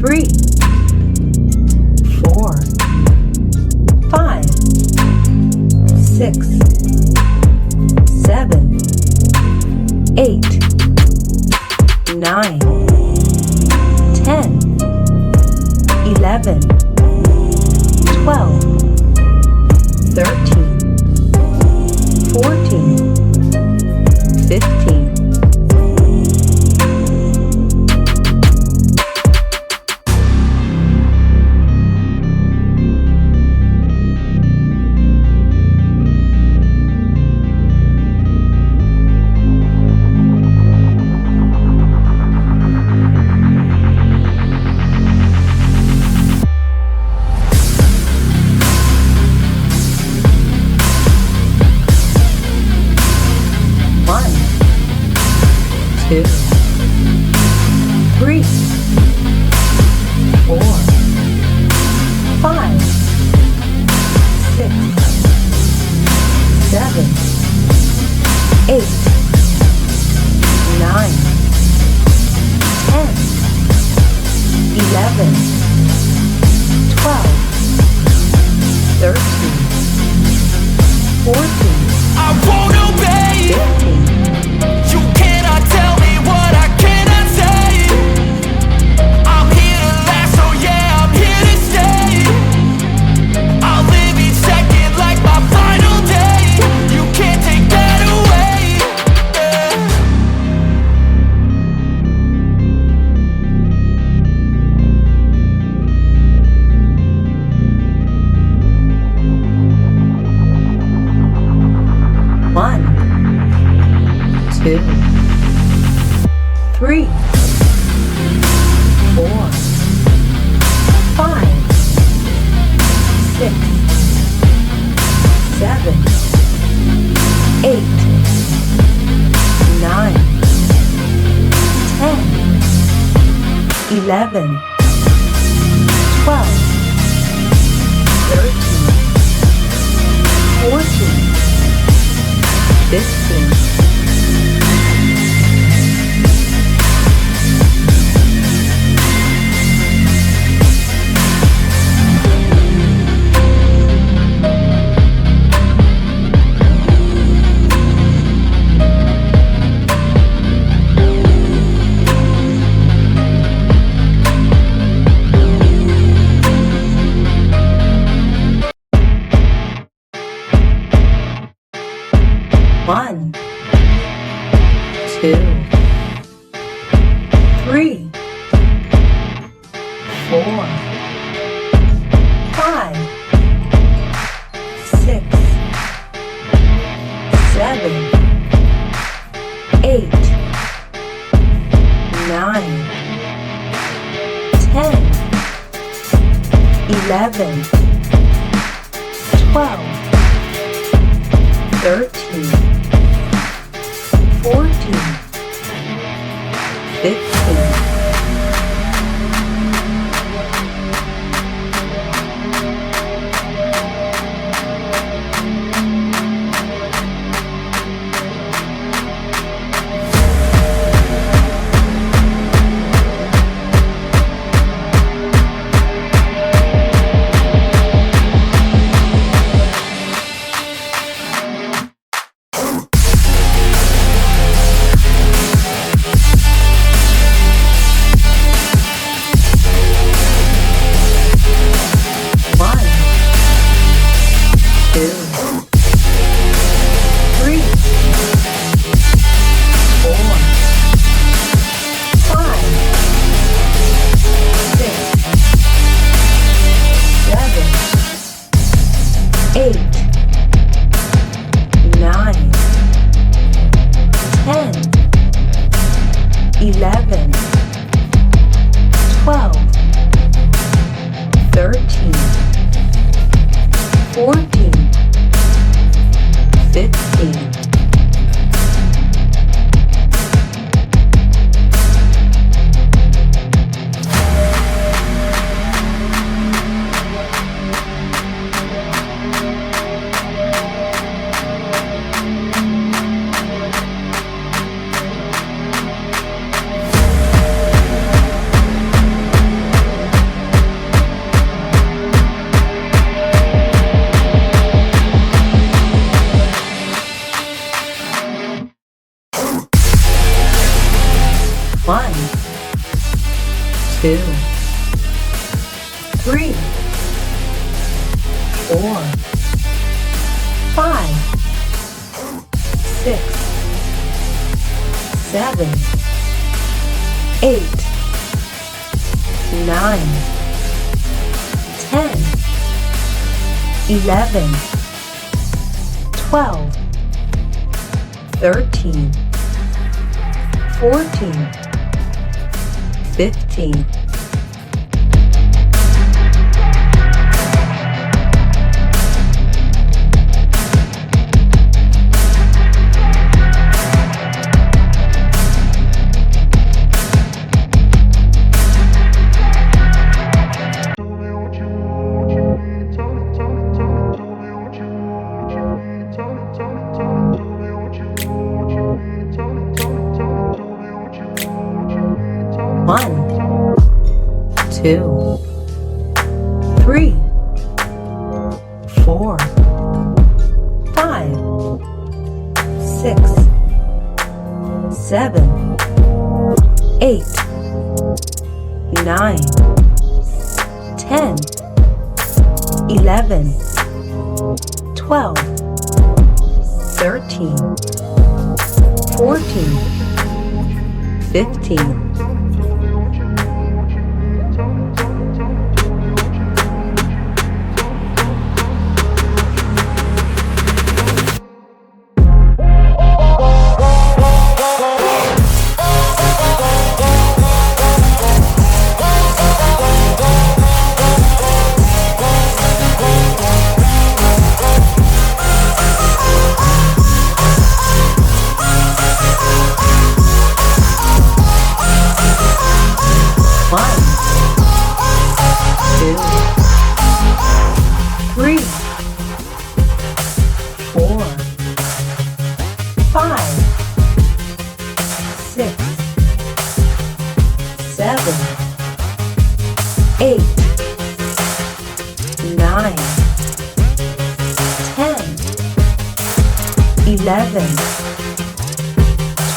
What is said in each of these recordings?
3, 4, 5, 6, 7, 8, 9, 10, 11, 12, 13, 14, 15. Two, 3, 4, 5, 6, 7, 8, 9, 10, 11, 12, 13, 14. I won't obey. 15. You cannot tell me what I cannot say. I'm here to last, so yeah, I'm here to stay. I'll live each second like my final day. You can't take that away. One, 2, 3, 4, 5, 6, 7, 8, 9, 10, 11, 12, 13, 14, 15. One, 2, 3, 4, 5, 6, 7, 8, 9, 10, 11, 12, 13, 14, 15. 2, 3, 4, 5, 6, 7, 8, 9, 10, 11, 12, 13, 14, 15. One, 2, 3, 4, 5, 6, 7, 8, 9, 10, 11, 12, 13, 14, 15. One, 2, 3, 4, 5, 6, 7, 8, 9, 10, 11,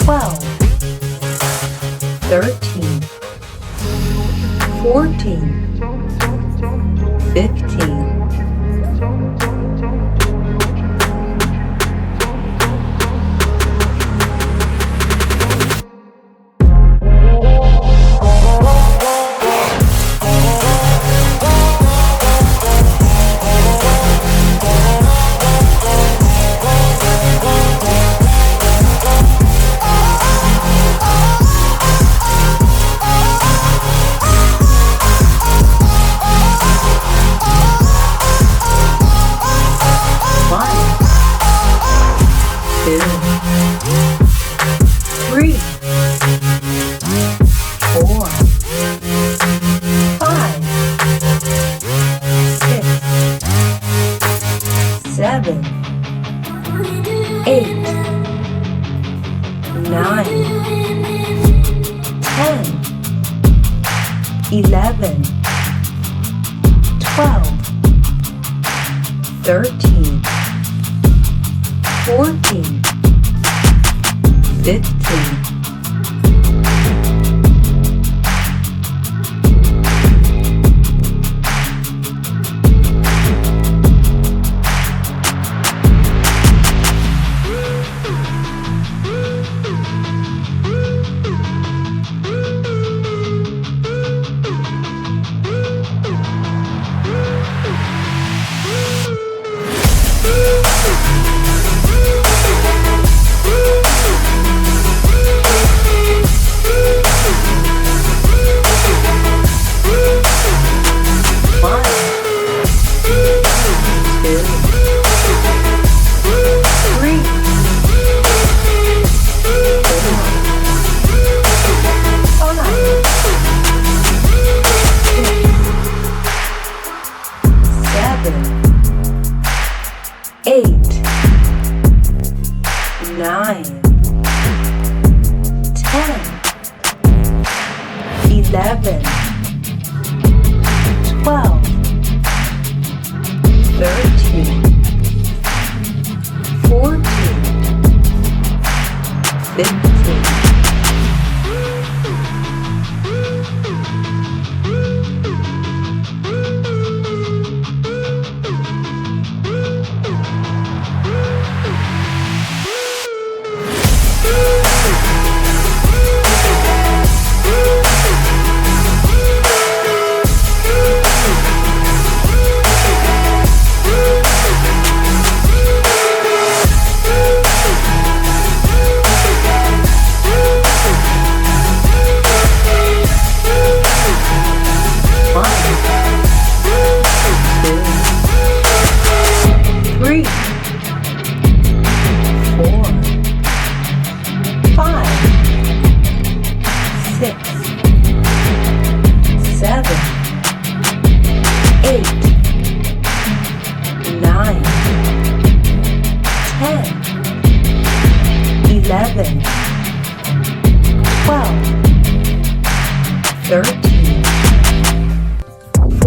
12, 13, 14, 15. Two, 3, 4, 5, 6, 7, 8, 9, 10, 11, 12, 13, 14, 15.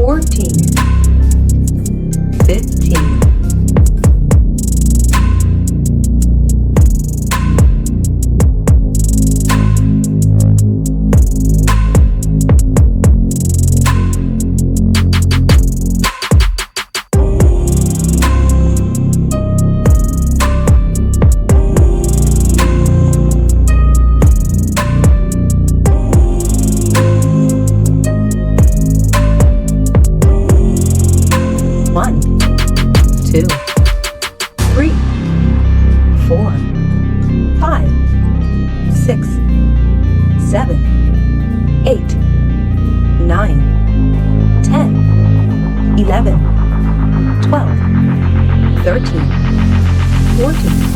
14, 15, 1, 2, 3, 4, 5, 6, 7, 8, 9, 10, 11, 12, 13, 14,